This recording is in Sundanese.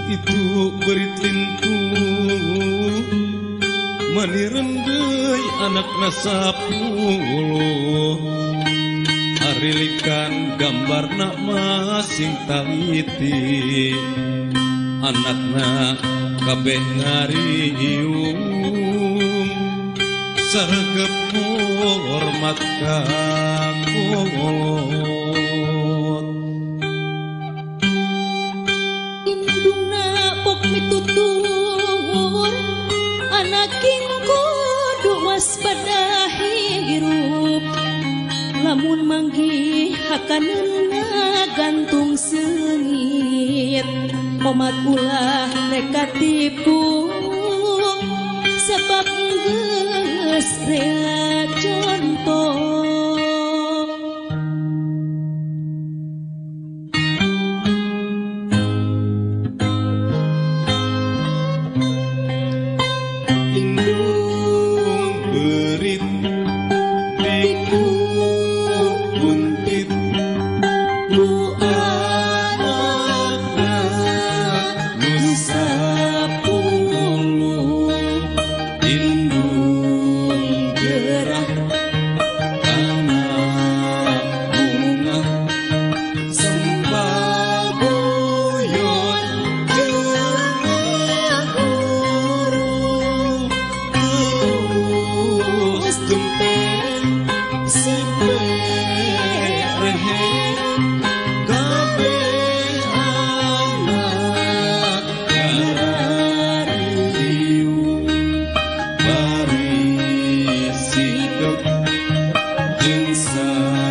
itu beritintu manirendai anak nasapuluh arilikan gambar nak masing taliti anakna kabeh ngariung sargep hormat kakulot indungna pok mitutur anaking kudu waspada hirup lamun manggih hakaneuna gantung seungit komat ulah reka tipu sebab geus rea contoh Inside